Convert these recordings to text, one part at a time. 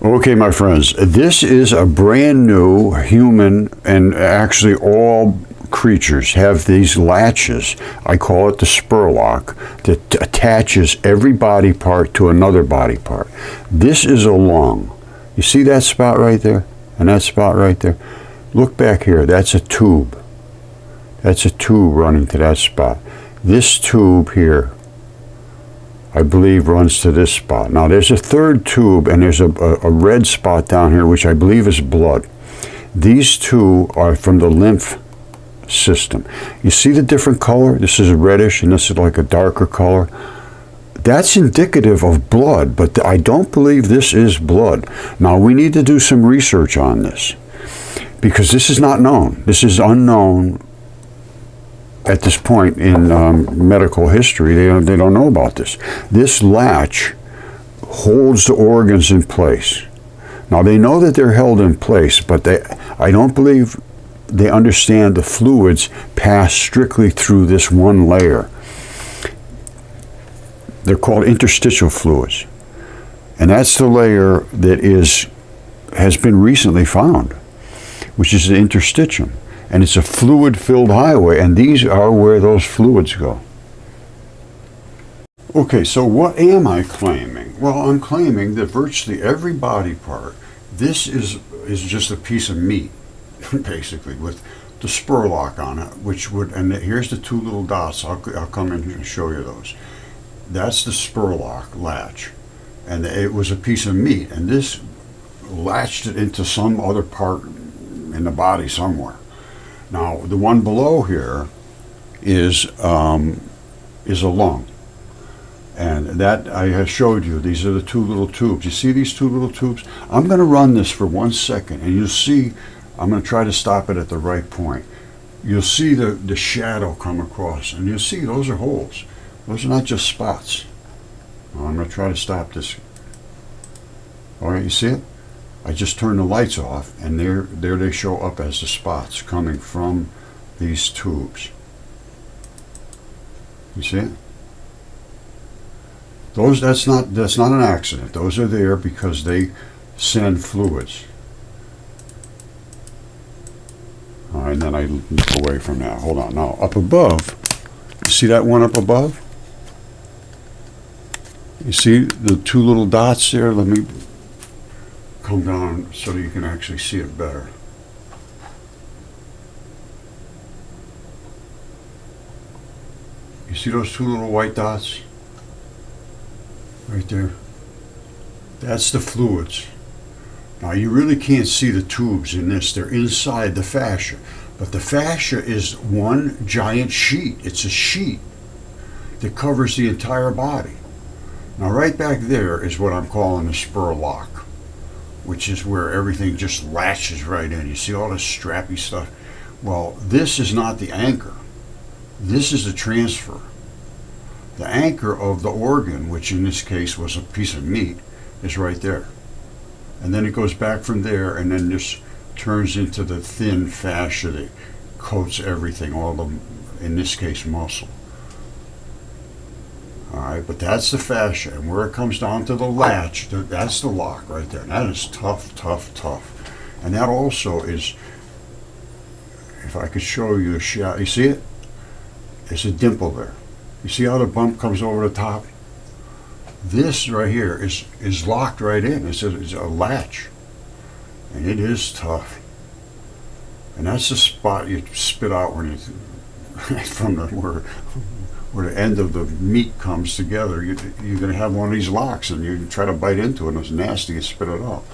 Okay, my friends, this is a brand new human, and actually all creatures have these latches. I call it the Spurlock, that attaches every body part to another body part. This is a lung. You see that spot right there? And that spot right there? Look back here. That's a tube. That's a tube running to that spot. This tube here, I believe, runs to this spot. Now there's a third tube, and there's a red spot down here, which I believe is blood. These two are from the lymph system. You see the different color? This is reddish, and this is like a darker color. That's indicative of blood, but I don't believe this is blood. Now we need to do some research on this, because this is not known. This is unknown at this point in medical history. They don't know about this. This latch holds the organs in place. Now they know that they're held in place, but I don't believe they understand the fluids pass strictly through this one layer. They're called interstitial fluids, and that's the layer that has been recently found, which is the interstitium. And it's a fluid-filled highway, and these are where those fluids go. Okay, so what am I claiming? Well, I'm claiming that virtually every body part, this is just a piece of meat, basically, with the Spurlock on it, and here's the two little dots. I'll come in here and show you those. That's the Spurlock latch, and it was a piece of meat, and this latched it into some other part in the body somewhere. Now, the one below here is a lung, and that I have showed you. These are the two little tubes. You see these two little tubes? I'm going to run this for 1 second, and you'll see. I'm going to try to stop it at the right point. You'll see the shadow come across, and you'll see those are holes. Those are not just spots. Now, I'm going to try to stop this. All right, you see it? I just turned the lights off, and there they show up as the spots coming from these tubes. You see it? That's not an accident. Those are there because they send fluids. All right, and then I look away from that. Hold on. Now, up above, you see that one up above? You see the two little dots there? Let me come down so that you can actually see it better. You see those two little white dots? Right there. That's the fluids. Now you really can't see the tubes in this. They're inside the fascia. But the fascia is one giant sheet. It's a sheet that covers the entire body. Now right back there is what I'm calling the Spurlock, which is where everything just latches right in. You see all this strappy stuff? Well, this is not the anchor. This is the transfer. The anchor of the organ, which in this case was a piece of meat, is right there. And then it goes back from there, and then this turns into the thin fascia that coats everything, all the, in this case, muscle. All right, but that's the fascia, and where it comes down to the latch, that's the lock right there. And that is tough, tough, tough. And that also is, if I could show you a shot, you see it? There's a dimple there. You see how the bump comes over the top? This right here is locked right in. It's a latch, and it is tough. And that's the spot you spit out when you from where the end of the meat comes together. You're going to have one of these locks, and you try to bite into it, and it's nasty. You spit it out.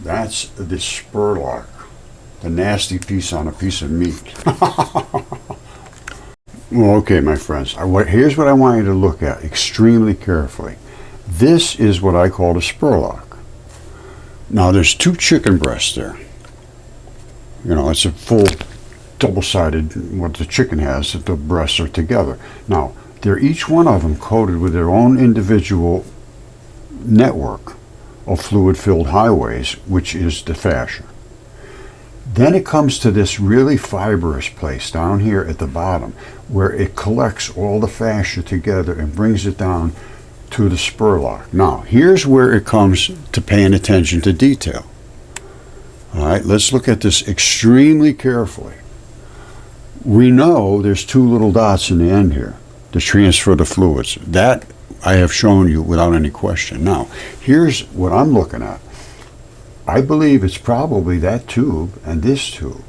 That's the Spurlock, the nasty piece on a piece of meat. Well, okay, my friends, here's what I want you to look at extremely carefully. This is what I call the Spurlock. Now, there's two chicken breasts there. You know, it's a full double-sided, what the chicken has, that the breasts are together. Now, they're each one of them coated with their own individual network of fluid-filled highways, which is the fascia. Then it comes to this really fibrous place down here at the bottom, where it collects all the fascia together and brings it down to the Spurlock. Now, here's where it comes to paying attention to detail. All right, let's look at this extremely carefully. We know there's two little dots in the end here to transfer the fluids. That I have shown you without any question. Now, here's what I'm looking at. I believe it's probably that tube and this tube,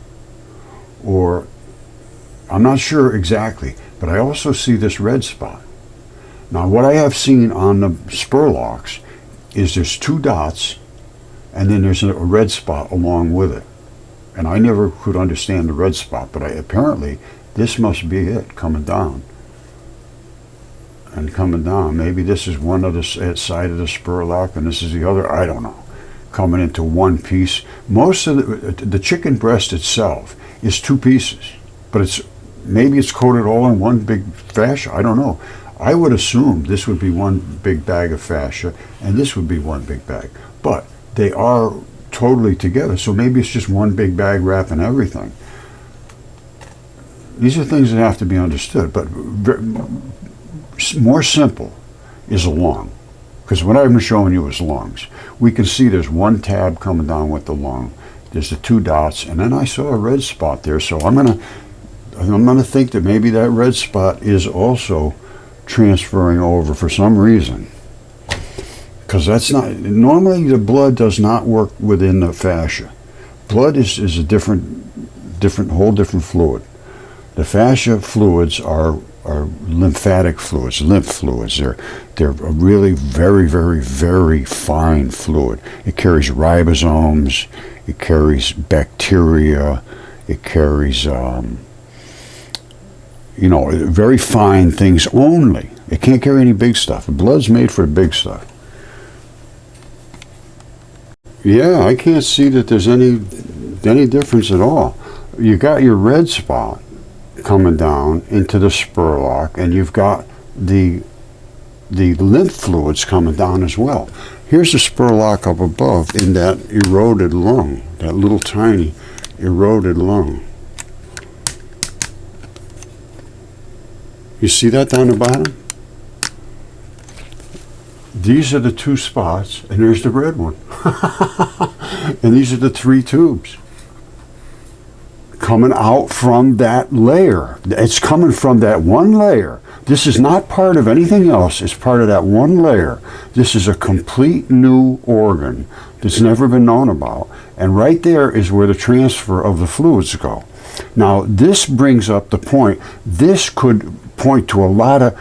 or I'm not sure exactly, but I also see this red spot. Now, what I have seen on the Spurlocks is there's two dots, and then there's a red spot along with it. And I never could understand the red spot, but apparently this must be it coming down. And coming down, maybe this is one of the side of the Spurlock and this is the other, I don't know. Coming into one piece. Most of the chicken breast itself is two pieces, but maybe it's coated all in one big fascia, I don't know. I would assume this would be one big bag of fascia and this would be one big bag, but they are totally together, so maybe it's just one big bag wrapping everything. These are things that have to be understood, but more simple is a lung, because what I'm showing you is lungs. We can see there's one tab coming down with the lung, there's the two dots, and then I saw a red spot there, so I'm gonna think that maybe that red spot is also transferring over for some reason, because that's not normally, the blood does not work within the fascia. Blood is a whole different fluid. The fascia fluids are lymphatic fluids, lymph fluids. They're a really very, very, very fine fluid. It carries ribosomes, it carries bacteria, it carries very fine things only. It can't carry any big stuff. The blood's made for the big stuff. Yeah, I can't see that there's any difference at all. You got your red spot coming down into the Spurlock, and you've got the lymph fluids coming down as well. Here's the Spurlock up above in that eroded lung, that little tiny eroded lung. You see that down the bottom? These are the two spots, and there's the red one. And these are the three tubes coming out from that layer. It's coming from that one layer. This is not part of anything else. It's part of that one layer. This is a complete new organ that's never been known about. And right there is where the transfer of the fluids go. Now, this brings up the point. This could point to a lot of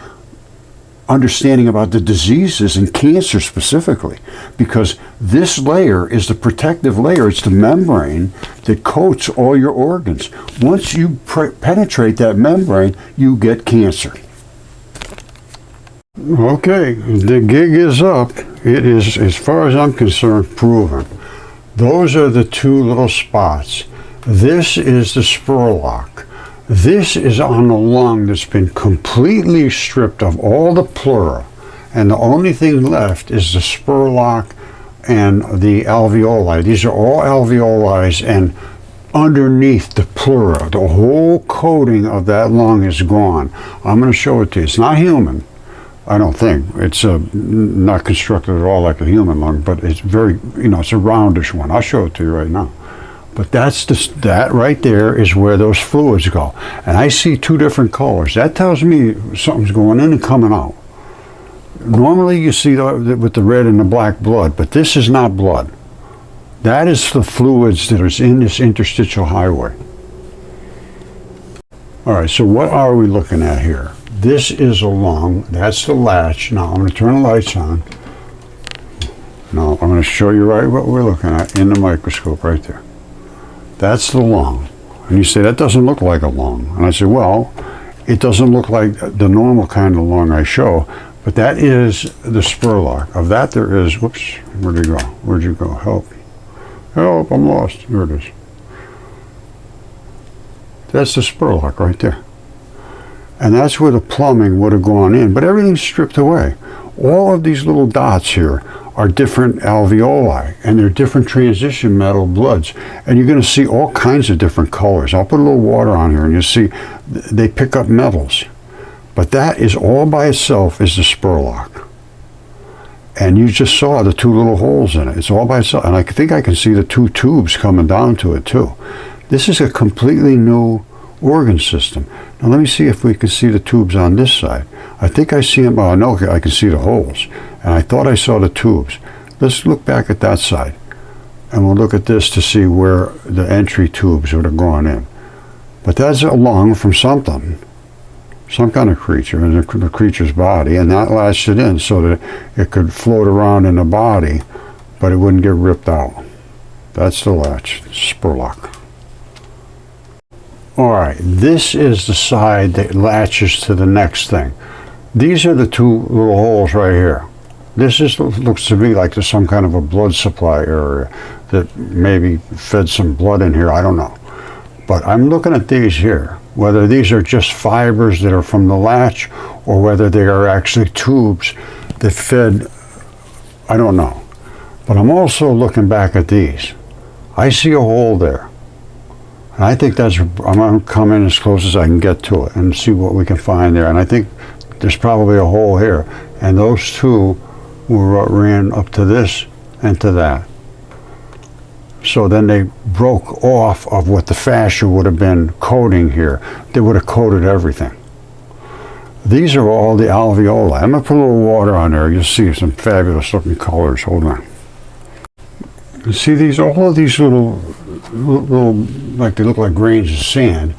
understanding about the diseases and cancer specifically, because this layer is the protective layer. It's the membrane that coats all your organs. Once you penetrate that membrane, you get cancer. Okay, the gig is up. It is, as far as I'm concerned, proven. Those are the two little spots. This is the Spurlock. This is on a lung that's been completely stripped of all the pleura, and the only thing left is the Spurlock and the alveoli. These are all alveoli, and underneath the pleura, the whole coating of that lung is gone. I'm going to show it to you. It's not human, I don't think. It's not constructed at all like a human lung, but it's very, it's a roundish one. I'll show it to you right now. But that right there is where those fluids go. And I see two different colors. That tells me something's going in and coming out. Normally you see with the red and the black blood, but this is not blood. That is the fluids that are in this interstitial highway. All right, so what are we looking at here? This is a lung. That's the latch. Now I'm going to turn the lights on. Now I'm going to show you right what we're looking at in the microscope right there. That's the lung. And you say, that doesn't look like a lung. And I say, well, it doesn't look like the normal kind of lung I show, but that is the Spurlock. Of that there is, whoops, where'd you go? Where'd you go? Help. Help, I'm lost. Here it is. That's the Spurlock right there. And that's where the plumbing would have gone in, but everything's stripped away. All of these little dots here are different alveoli, and they're different transition metal bloods, and you're going to see all kinds of different colors. I'll put a little water on here and you'll see they pick up metals, but that is all by itself is the Spurlock. And you just saw the two little holes in it. It's all by itself. And I think I can see the two tubes coming down to it too. This is a completely new organ system. Now let me see if we can see the tubes on this side. I think I see them. Oh, I know I can see the holes. And I thought I saw the tubes. Let's look back at that side. And we'll look at this to see where the entry tubes would have gone in. But that's a lung from something. Some kind of creature in the creature's body, and that latched it in so that it could float around in the body, but it wouldn't get ripped out. That's the latch, Spurlock. All right, this is the side that latches to the next thing. These are the two little holes right here. This looks to me like there's some kind of a blood supply area that maybe fed some blood in here, I don't know. But I'm looking at these here, whether these are just fibers that are from the latch or whether they are actually tubes that fed, I don't know. But I'm also looking back at these. I see a hole there. And I think I'm going to come in as close as I can get to it and see what we can find there. And I think there's probably a hole here. And those two were what ran up to this and to that. So then they broke off of what the fascia would have been coating here. They would have coated everything. These are all the alveoli. I'm going to put a little water on there. You'll see some fabulous looking colors. Hold on. You see these, all of these little, like they look like grains of sand.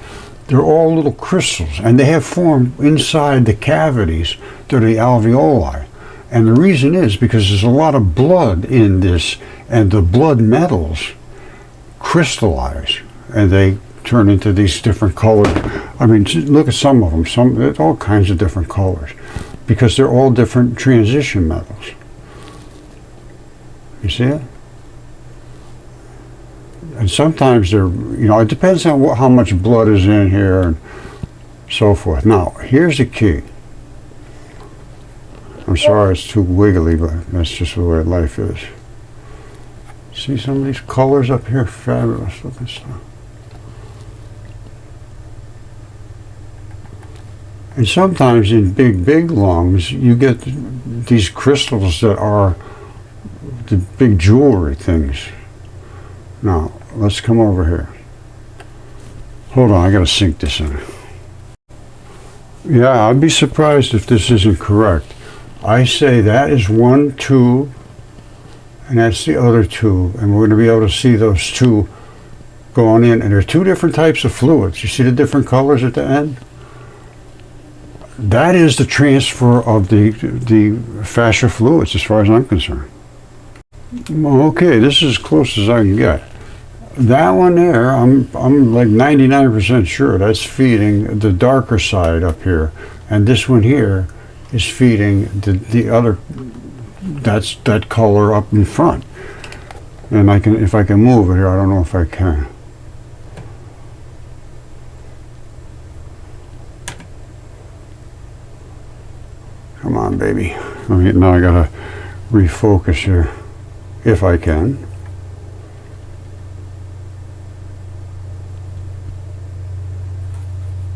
They're all little crystals, and they have formed inside the cavities. They're the alveoli. And the reason is because there's a lot of blood in this, and the blood metals crystallize, and they turn into these different colors. I mean, look at some of them. There's all kinds of different colors, because they're all different transition metals. You see it? And sometimes they're, it depends on how much blood is in here and so forth. Now, here's the key. I'm sorry it's too wiggly, but that's just the way life is. See some of these colors up here? Fabulous looking stuff. And sometimes in big lungs, you get these crystals that are the big jewelry things. Now, let's come over here. Hold on, I gotta sink this in. Yeah, I'd be surprised if this isn't correct. I say that is one tube, and that's the other tube, and we're going to be able to see those two going in. And there are two different types of fluids. You see the different colors at the end? That is the transfer of the fascia fluids, as far as I'm concerned. Okay, this is as close as I can get. That one there, I'm like 99% sure that's feeding the darker side up here, and this one here is feeding the other, that color up in front. And if I can move it here, I don't know if I can. Come on, baby. Now I gotta refocus here, if I can.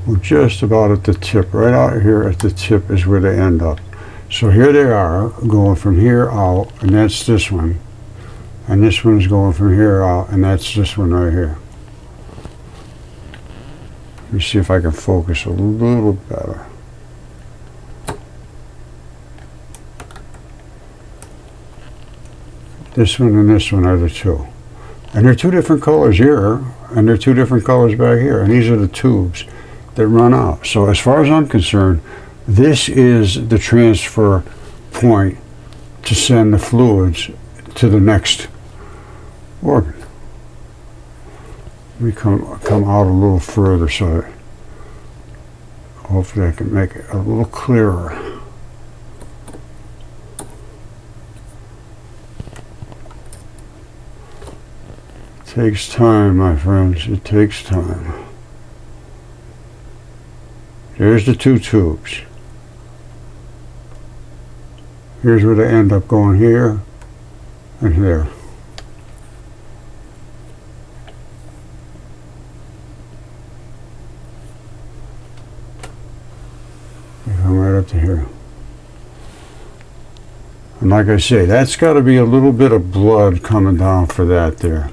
We're just about at the tip. Right out here at the tip is where they end up. So here they are, going from here out, and that's this one. And this one is going from here out, and that's this one right here. Let me see if I can focus a little better. This one and this one are the two. And they're two different colors here, and they're two different colors back here, and these are the tubes that run out. So as far as I'm concerned, this is the transfer point to send the fluids to the next organ. Let me come out a little further so that hopefully I can make it a little clearer. It takes time, my friends. It takes time. Here's the two tubes. Here's where they end up going here and here. They come right up to here. And like I say, that's got to be a little bit of blood coming down for that there.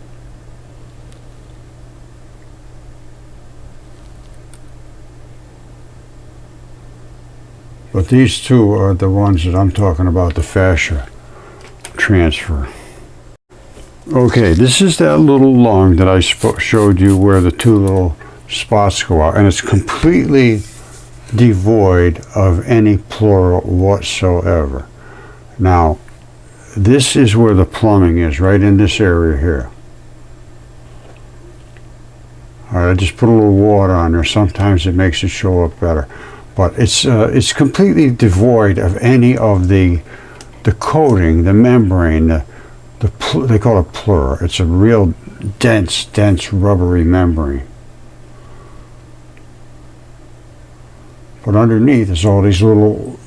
But these two are the ones that I'm talking about, the fascia transfer. Okay, this is that little lung that I showed you where the two little spots go out, and it's completely devoid of any pleura whatsoever. Now, this is where the plumbing is, right in this area here. All right, I just put a little water on there. Sometimes it makes it show up better. But it's completely devoid of any of the coating, the membrane, they call it pleura. It's a real dense, rubbery membrane. But underneath is all these little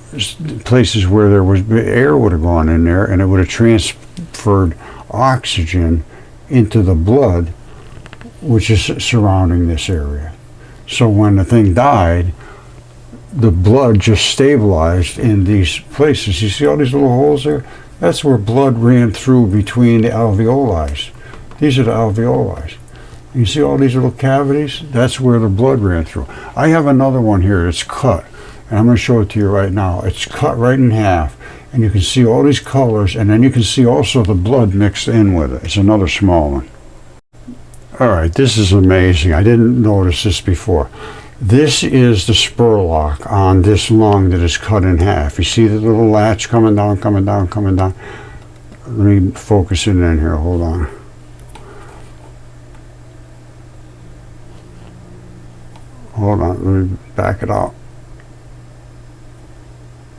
places where there was air would have gone in there, and it would have transferred oxygen into the blood, which is surrounding this area. So when the thing died, the blood just stabilized in these places. You see all these little holes there? That's where blood ran through between the alveoli. These are the alveoli. You see all these little cavities? That's where the blood ran through. I have another one here. It's cut, and I'm going to show it to you right now. It's cut right in half, and you can see all these colors, and then you can see also the blood mixed in with it. It's another small one. All right, this is amazing. I didn't notice this before. This is the Spurlock on this lung that is cut in half. You see the little latch coming down, coming down, coming down? Let me focus it in here. Hold on. Hold on. Let me back it out.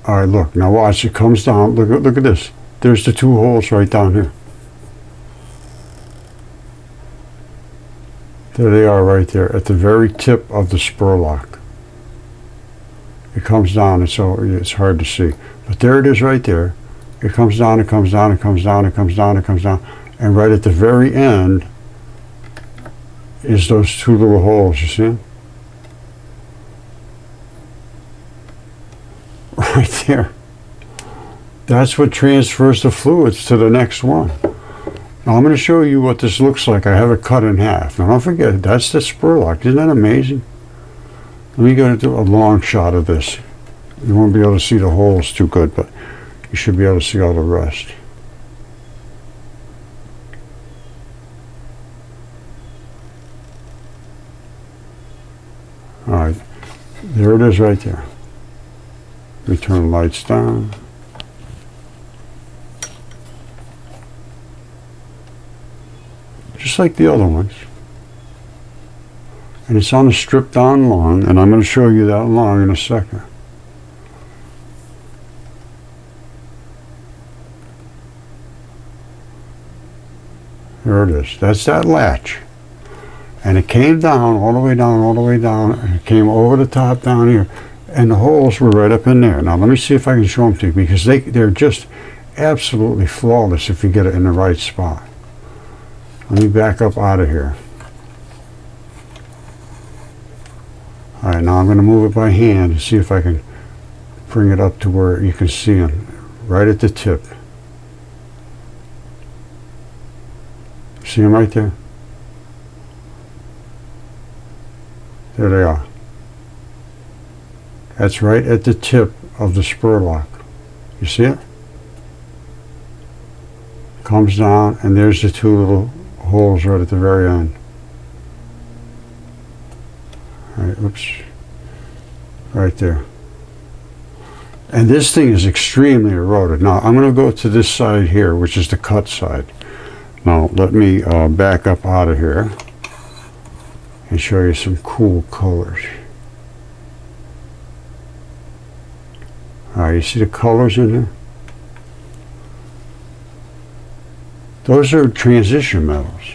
All right, look. Now watch. It comes down. Look at this. There's the two holes right down here. There they are right there at the very tip of the Spurlock. It comes down, and so it's hard to see. But there it is right there. It comes down, it comes down, it comes down, it comes down, it comes down. And right at the very end is those two little holes, you see them? Right there. That's what transfers the fluids to the next one. Now I'm going to show you what this looks like. I have it cut in half. Now don't forget, that's the Spurlock. Isn't that amazing? Let me go into a long shot of this. You won't be able to see the holes too good, but you should be able to see all the rest. All right, there it is right there. Let me turn the lights down. Just like the other ones. And it's on a stripped down lung, and I'm going to show you that lung in a second. There it is. That's that latch. And it came down, all the way down, all the way down, and it came over the top down here. And the holes were right up in there. Now let me see if I can show them to you, because they're just absolutely flawless if you get it in the right spot. Let me back up out of here. All right, now I'm going to move it by hand and see if I can bring it up to where you can see them, right at the tip. See them right there? There they are. That's right at the tip of the Spurlock. You see it? Comes down, and there's the two little holes right at the very end. All right, oops. Right there. And this thing is extremely eroded. Now, I'm going to go to this side here, which is the cut side. Now, let me back up out of here and show you some cool colors. All right, you see the colors in here? Those are transition metals.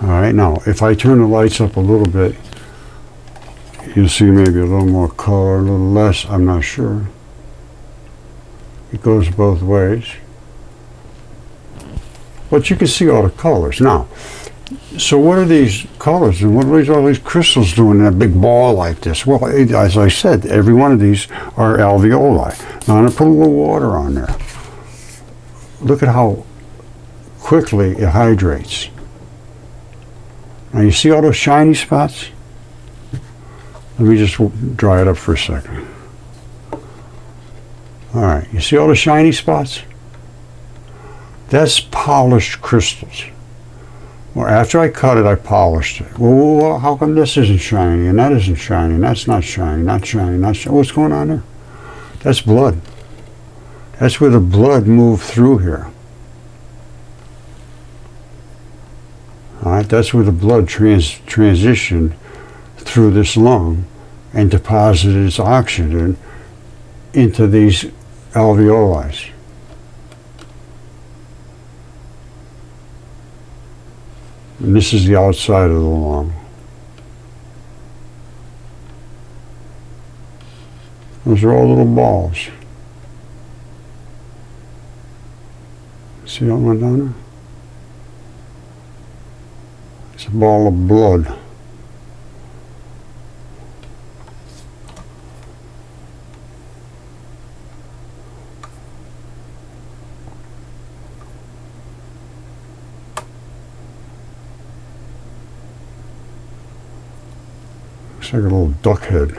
All right, now, if I turn the lights up a little bit, you'll see maybe a little more color, a little less, I'm not sure. It goes both ways. But you can see all the colors. Now, So what are these colors and what are all these crystals doing in a big ball like this? Well, as I said, every one of these are alveoli. Now I'm going to put a little water on there. Look at how quickly it hydrates. Now you see all those shiny spots? Let me just dry it up for a second. All right, you see all the shiny spots? That's polished crystals. Well, after I cut it, I polished it. Well, how come this isn't shiny and that isn't shiny and that's not shiny, not shiny, not shiny? What's going on there? That's blood. That's where the blood moved through here. All right, that's where the blood transitioned through this lung and deposited its oxygen into these alveoli. And this is the outside of the lung. Those are all little balls. See that one down there? It's a ball of blood. Looks like a little duck head.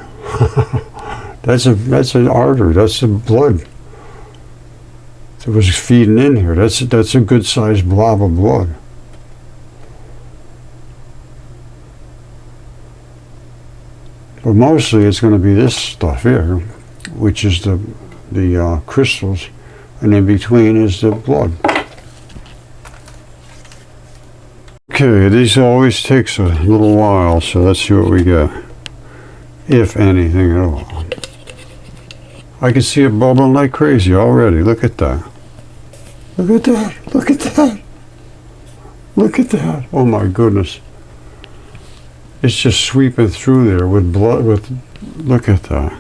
That's an artery. That's the blood that was feeding in here. That's a good sized blob of blood. But mostly it's going to be this stuff here, which is the crystals, and in between is the blood. Okay, this always takes a little while, so let's see what we get, if anything at all. I can see it bubbling like crazy already. Look at that. Look at that. Look at that. Look at that. Oh my goodness. It's just sweeping through there with blood. Look at that.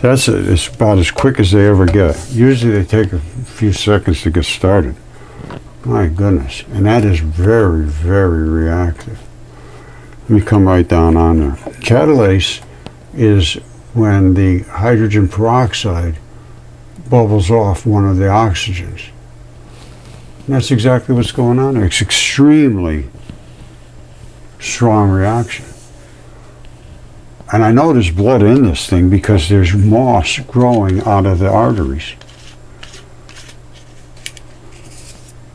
It's about as quick as they ever get. Usually they take a few seconds to get started. My goodness. And that is very, very reactive. Let me come right down on there. Catalase is when the hydrogen peroxide bubbles off one of the oxygens. And that's exactly what's going on there. It's extremely strong reaction. And I know there's blood in this thing because there's moss growing out of the arteries.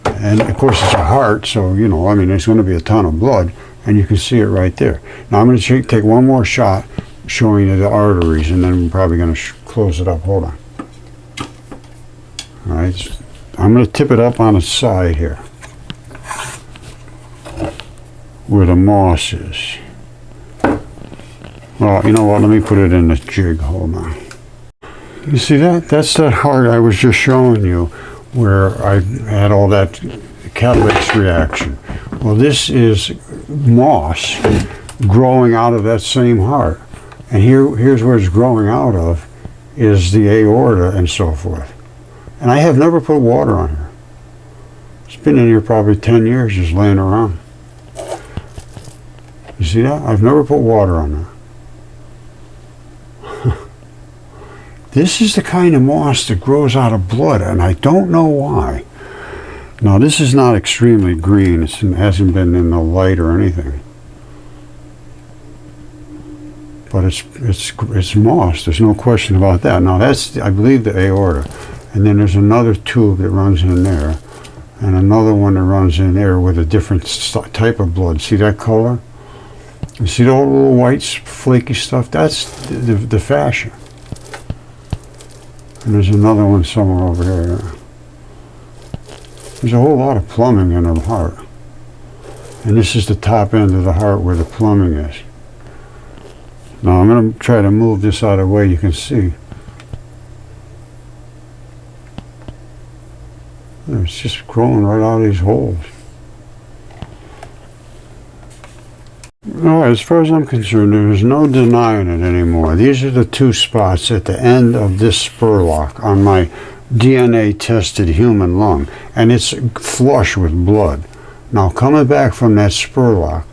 And of course it's a heart, so you know, I mean, there's going to be a ton of blood, and you can see it right there. Now I'm going to take one more shot showing you the arteries, and then we're probably going to close it up. Hold on. All right, I'm going to tip it up on its side here, where the moss is. Well, you know what? Let me put it in the jig. Hold on. You see that? That's that heart I was just showing you, where I had all that catalase reaction. Well, this is moss growing out of that same heart. And here's where it's growing out of, is the aorta and so forth. And I have never put water on here. It's been in here probably 10 years just laying around. You see that? I've never put water on there. This is the kind of moss that grows out of blood, and I don't know why. Now, this is not extremely green. It hasn't been in the light or anything. But it's moss. There's no question about that. Now, that's, I believe, the aorta. And then there's another tube that runs in there, and another one that runs in there with a different type of blood. See that color? You see the little white flaky stuff? That's the fascia. And there's another one somewhere over here. There's a whole lot of plumbing in the heart. And this is the top end of the heart where the plumbing is. Now I'm going to try to move this out of the way. You can see. It's just growing right out of these holes. No, as far as I'm concerned, there's no denying it anymore. These are the two spots at the end of this Spurlock on my DNA-tested human lung, and it's flush with blood. Now coming back from that Spurlock,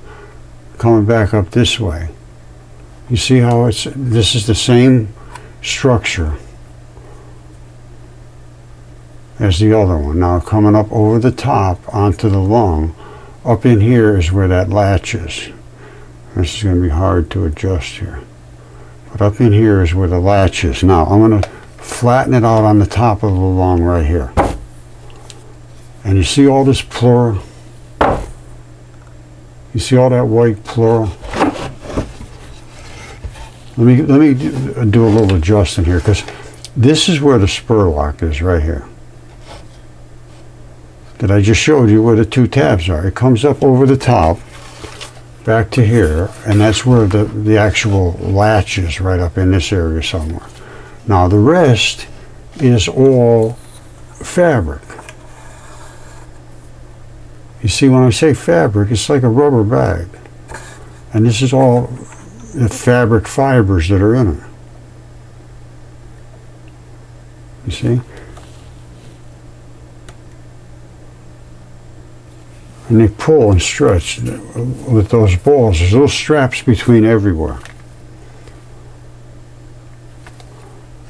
coming back up this way, you see how this is the same structure as the other one. Now coming up over the top onto the lung, up in here is where that latch is. This is going to be hard to adjust here. But up in here is where the latch is. Now I'm going to flatten it out on the top of the lung right here. And you see all this pleura? You see all that white pleura? Let me do a little adjusting here, because this is where the Spurlock is right here. That I just showed you where the two tabs are. It comes up over the top, back to here, and that's where the actual latch is, right up in this area somewhere. Now the rest is all fabric. You see, when I say fabric, it's like a rubber bag. And this is all the fabric fibers that are in it. You see? And they pull and stretch with those balls. There's little straps between everywhere.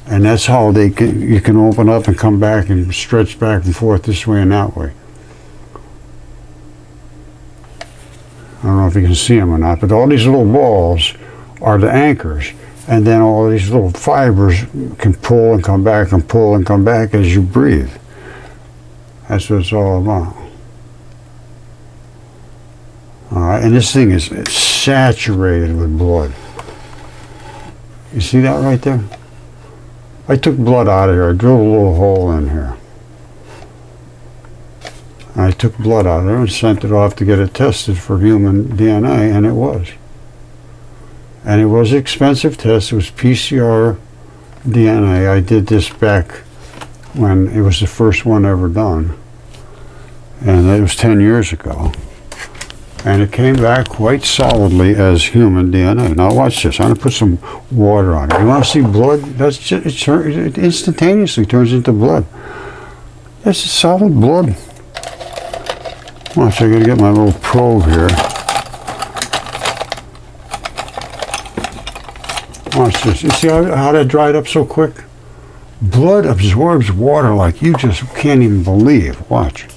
And that's how you can open up and come back and stretch back and forth this way and that way. I don't know if you can see them or not, but all these little balls are the anchors, and then all these little fibers can pull and come back and pull and come back as you breathe. That's what it's all about. All right, and this thing is saturated with blood. You see that right there? I took blood out of here. I drilled a little hole in here. I took blood out of there and sent it off to get it tested for human DNA, and it was. And it was an expensive test. It was PCR DNA. I did this back when it was the first one ever done. And it was 10 years ago. And it came back quite solidly as human DNA. Now watch this. I'm going to put some water on it. You want to see blood? That's just, it instantaneously turns into blood. That's solid blood. Watch, I gotta get my little probe here. Watch this. You see how that dried up so quick? Blood absorbs water like you just can't even believe. Watch.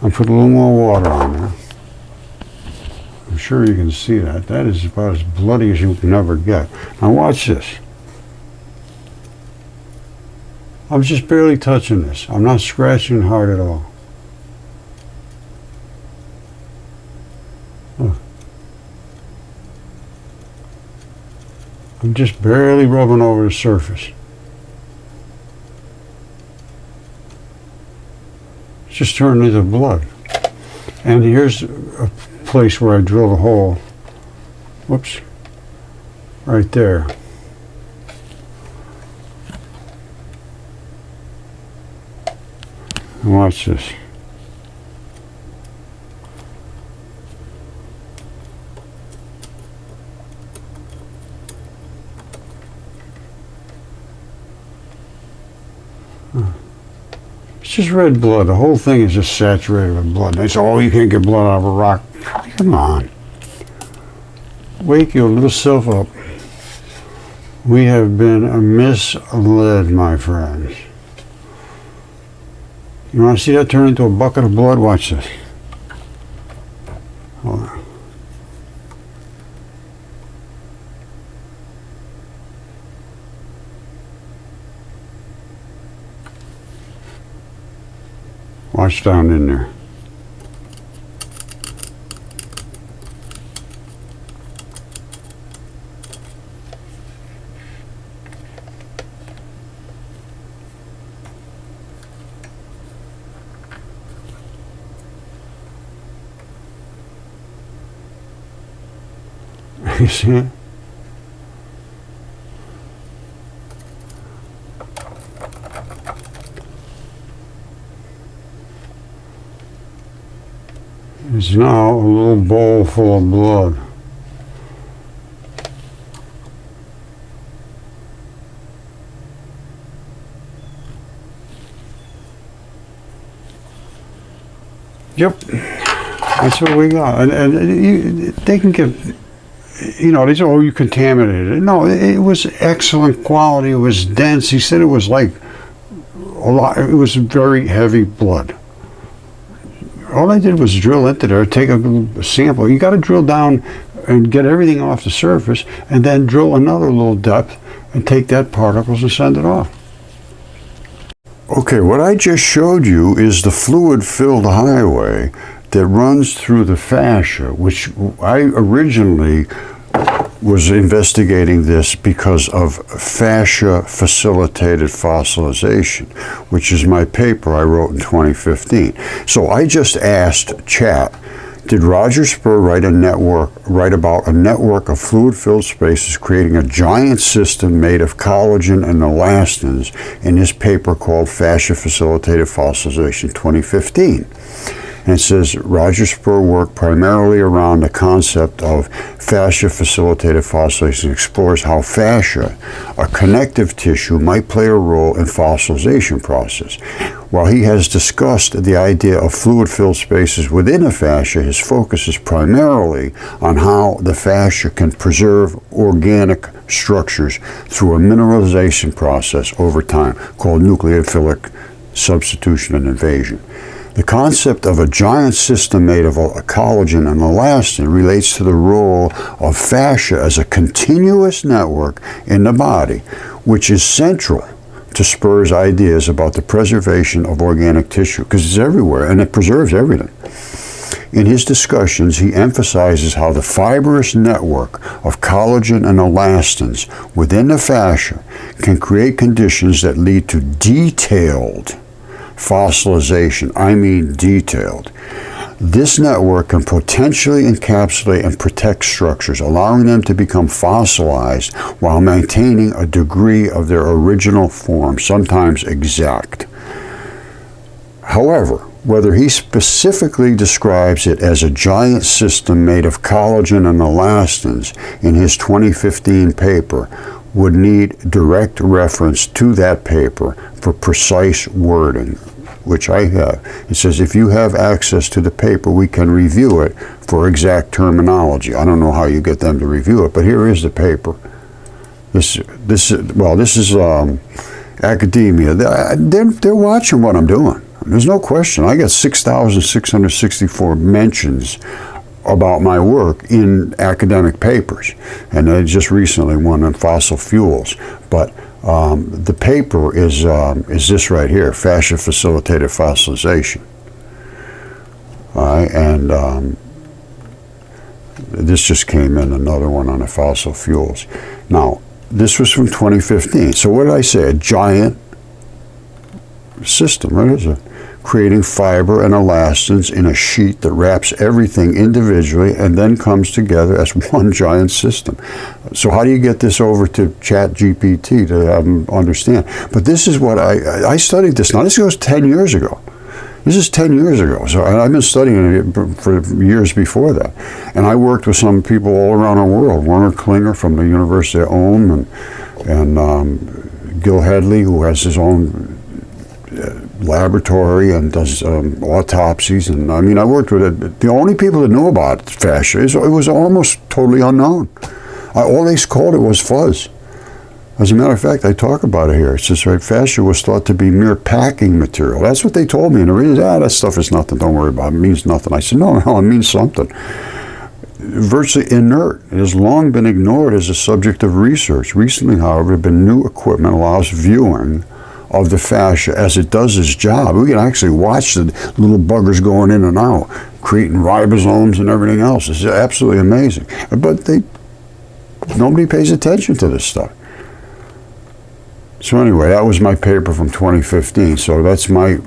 I'll put a little more water on there. I'm sure you can see that. That is about as bloody as you can ever get. Now watch this. I'm just barely touching this. I'm not scratching hard at all. Look. I'm just barely rubbing over the surface. It's just turned into blood. And here's a place where I drilled a hole. Whoops. Right there. And watch this. It's just red blood. The whole thing is just saturated with blood. They say, oh, you can't get blood out of a rock. Come on. Wake your little self up. We have been misled, my friends. You want to see that turn into a bucket of blood? Watch this. Hold on. Watch down in there. You see it? It's now a little bowl full of blood. Yep. That's what we got. And they can give, they say, oh, you contaminated it. No, it was excellent quality. It was dense. He said it was like a lot. It was very heavy blood. All I did was drill into there, take a sample. You got to drill down and get everything off the surface, and then drill another little depth and take that particles and send it off. Okay, what I just showed you is the fluid-filled highway that runs through the fascia, which I originally was investigating this because of fascia-facilitated fossilization, which is my paper I wrote in 2015. So I just asked chat, did Roger Spurr write about a network of fluid-filled spaces creating a giant system made of collagen and elastins in his paper called Fascia-Facilitated Fossilization 2015? And it says Roger Spurr worked primarily around the concept of fascia-facilitated fossilization and explores how fascia, a connective tissue, might play a role in fossilization process. While he has discussed the idea of fluid-filled spaces within a fascia, his focus is primarily on how the fascia can preserve organic structures through a mineralization process over time called nucleophilic substitution and invasion. The concept of a giant system made of collagen and elastin relates to the role of fascia as a continuous network in the body, which is central to Spurr's ideas about the preservation of organic tissue, because it's everywhere and it preserves everything. In his discussions, he emphasizes how the fibrous network of collagen and elastins within the fascia can create conditions that lead to detailed fossilization. I mean detailed. This network can potentially encapsulate and protect structures, allowing them to become fossilized while maintaining a degree of their original form, sometimes exact. However, whether he specifically describes it as a giant system made of collagen and elastins in his 2015 paper would need direct reference to that paper for precise wording, which I have. It says, if you have access to the paper, we can review it for exact terminology. I don't know how you get them to review it, but here is the paper. This is academia. They're watching what I'm doing. There's no question. I got 6,664 mentions about my work in academic papers, and I just recently one on fossil fuels. But the paper is this right here, fascia-facilitated fossilization. And this just came in, another one on the fossil fuels. Now, this was from 2015. So what did I say? A giant system, what is it? Creating fiber and elastins in a sheet that wraps everything individually and then comes together as one giant system. So how do you get this over to ChatGPT to have them understand? But this is what I studied this. Now this goes 10 years ago. This is 10 years ago. So I've been studying it for years before that. And I worked with some people all around the world. Werner Klinger from the University of Ulm and Gil Hedley, who has his own laboratory and does autopsies, and I mean, I worked with it. The only people that knew about fascia, it was almost totally unknown. All they called it was fuzz. As a matter of fact, I talk about it here. It says, right, fascia was thought to be mere packing material. That's what they told me, and the reason, that stuff is nothing, don't worry about it, it means nothing. I said, no, it means something. Virtually inert. It has long been ignored as a subject of research. Recently, however, new equipment allows viewing of the fascia as it does its job. We can actually watch the little buggers going in and out, creating ribosomes and everything else. It's absolutely amazing. But nobody pays attention to this stuff. So anyway, that was my paper from 2015. So that's my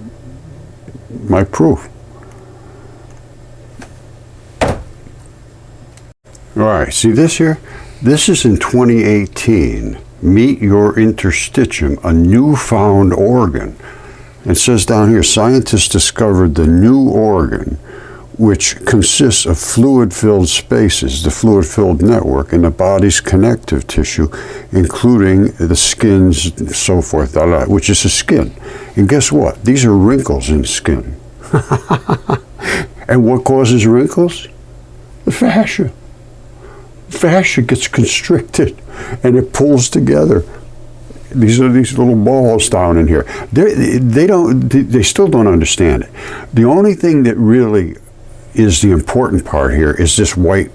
proof. All right, see this here? This is in 2018. Meet your interstitium, a newfound organ. It says down here, scientists discovered the new organ, which consists of fluid-filled spaces, the fluid-filled network in the body's connective tissue, including the skin's, so forth, which is the skin. And guess what? These are wrinkles in skin. And what causes wrinkles? The fascia. Fascia gets constricted and it pulls together. These are these little balls down in here. They still don't understand it. The only thing that really is the important part here is this white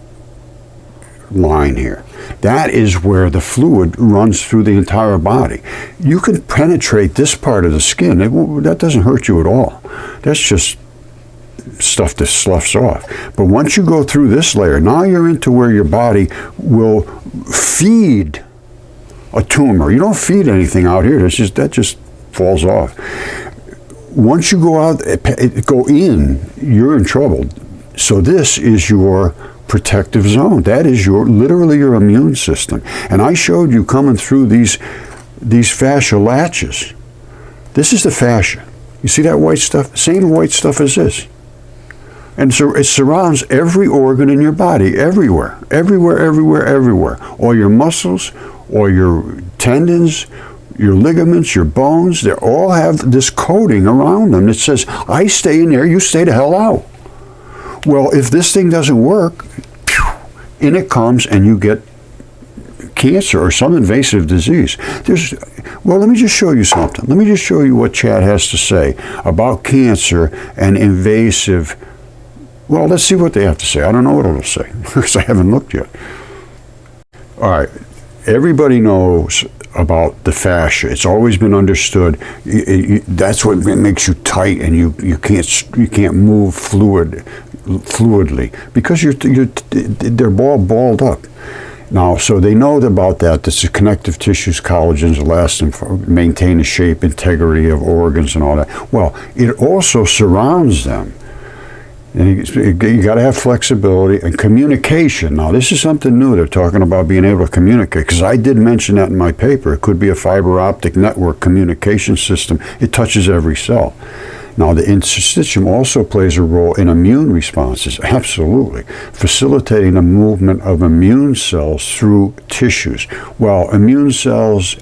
line here. That is where the fluid runs through the entire body. You can penetrate this part of the skin. That doesn't hurt you at all. That's just stuff that sloughs off. But once you go through this layer, now you're into where your body will feed a tumor. You don't feed anything out here. That just falls off. Once you go in, you're in trouble. So this is your protective zone. That is literally your immune system. And I showed you coming through these fascia latches. This is the fascia. You see that white stuff? Same white stuff as this. And so it surrounds every organ in your body, everywhere. All your muscles, all your tendons, your ligaments, your bones, they all have this coating around them that says, I stay in there, you stay the hell out. Well, if this thing doesn't work, in it comes and you get cancer or some invasive disease. Let me just show you something. Let me just show you what Chad has to say about cancer and invasive. Well, let's see what they have to say. I don't know what it'll say because I haven't looked yet. All right. Everybody knows about the fascia. It's always been understood. That's what makes you tight, and you can't move fluidly because they're all balled up. Now, so they know about that. This is connective tissues, collagens, elastin, maintain the shape, integrity of organs, and all that. Well, it also surrounds them. And you got to have flexibility and communication. Now, this is something new. They're talking about being able to communicate, because I did mention that in my paper. It could be a fiber optic network communication system. It touches every cell. Now, the interstitium also plays a role in immune responses, absolutely, facilitating the movement of immune cells through tissues. Well, immune cells,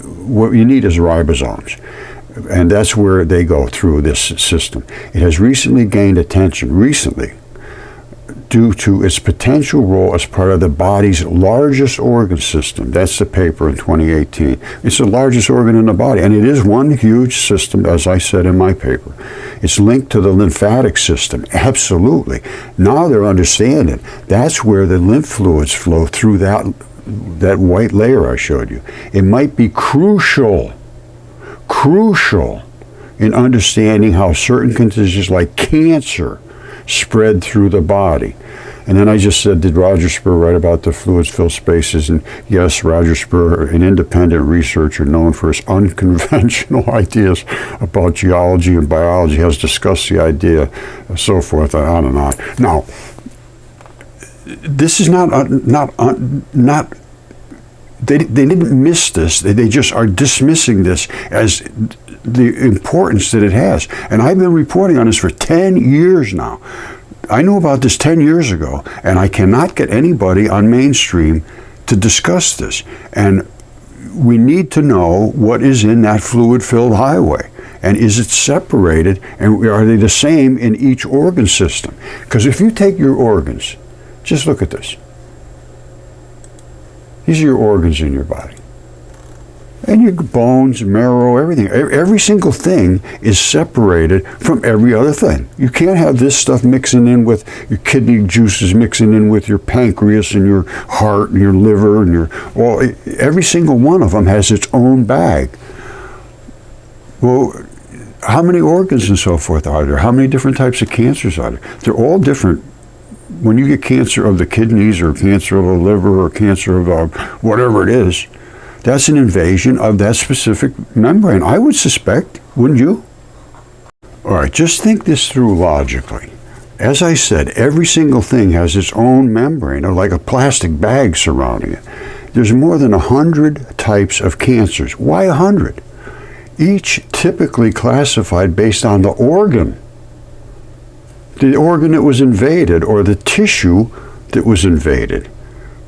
what you need is ribosomes. And that's where they go through this system. It has recently gained attention, due to its potential role as part of the body's largest organ system. That's the paper in 2018. It's the largest organ in the body, and it is one huge system, as I said in my paper. It's linked to the lymphatic system, absolutely. Now they're understanding that's where the lymph fluids flow through that white layer I showed you. It might be crucial in understanding how certain conditions like cancer spread through the body. And then I just said, did Roger Spur write about the fluids fill spaces? And yes, Roger Spur, an independent researcher known for his unconventional ideas about geology and biology, has discussed the idea, so forth, and on and on. Now, this is not they didn't miss this. They just are dismissing this as the importance that it has. And I've been reporting on this for 10 years now. I knew about this 10 years ago, and I cannot get anybody on mainstream to discuss this. And we need to know what is in that fluid-filled highway. And is it separated, and are they the same in each organ system? Because if you take your organs, just look at this. These are your organs in your body. And your bones, marrow, everything. Every single thing is separated from every other thing. You can't have this stuff mixing in with your kidney juices, mixing in with your pancreas and your heart and your liver and every single one of them has its own bag. Well, how many organs and so forth are there? How many different types of cancers are there? They're all different. When you get cancer of the kidneys or cancer of the liver or cancer of whatever it is, that's an invasion of that specific membrane. I would suspect, wouldn't you? All right, just think this through logically. As I said, every single thing has its own membrane, or like a plastic bag surrounding it. There's more than 100 types of cancers. Why 100? Each typically classified based on the organ that was invaded, or the tissue that was invaded,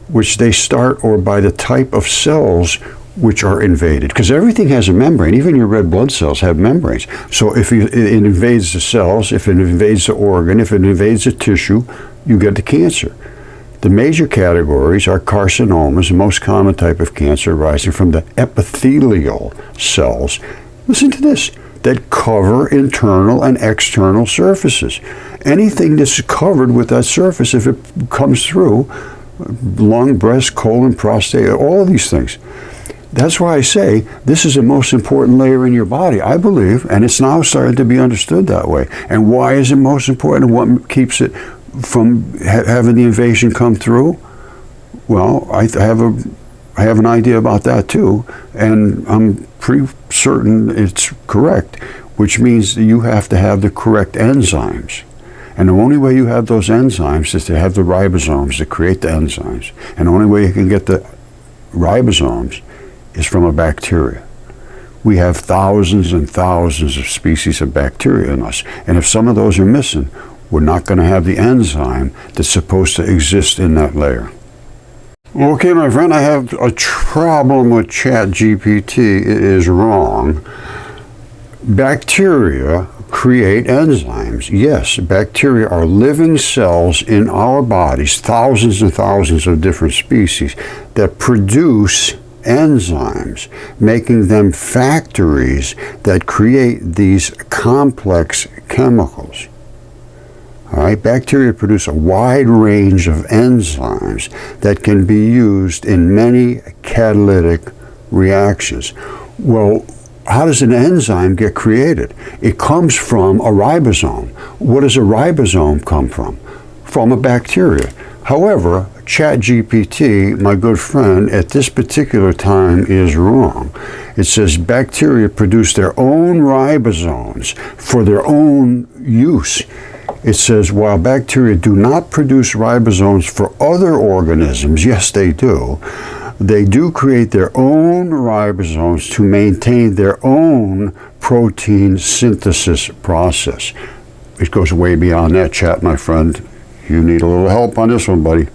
which they start, or by the type of cells which are invaded, because everything has a membrane. Even your red blood cells have membranes. So if it invades the cells, if it invades the organ, if it invades the tissue, you get the cancer. The major categories are carcinomas, the most common type of cancer arising from the epithelial cells. Listen to this, that cover internal and external surfaces. Anything that's covered with that surface, if it comes through, lung, breast, colon, prostate, all of these things. That's why I say this is the most important layer in your body, I believe, and it's now starting to be understood that way. And why is it most important, and what keeps it from having the invasion come through? Well, I have an idea about that too, and I'm pretty certain it's correct, which means that you have to have the correct enzymes. And the only way you have those enzymes is to have the ribosomes that create the enzymes. And the only way you can get the ribosomes is from a bacteria. We have thousands and thousands of species of bacteria in us. And if some of those are missing, we're not going to have the enzyme that's supposed to exist in that layer. Okay, my friend, I have a problem with ChatGPT. It is wrong. Bacteria create enzymes. Yes, bacteria are living cells in our bodies, thousands and thousands of different species, that produce enzymes, making them factories that create these complex chemicals. All right, bacteria produce a wide range of enzymes that can be used in many catalytic reactions. Well, how does an enzyme get created? It comes from a ribosome. What does a ribosome come from? From a bacteria. However, ChatGPT, my good friend, at this particular time is wrong. It says bacteria produce their own ribosomes for their own use. It says while bacteria do not produce ribosomes for other organisms, yes they do create their own ribosomes to maintain their own protein synthesis process. It goes way beyond that, chat, my friend. You need a little help on this one, buddy.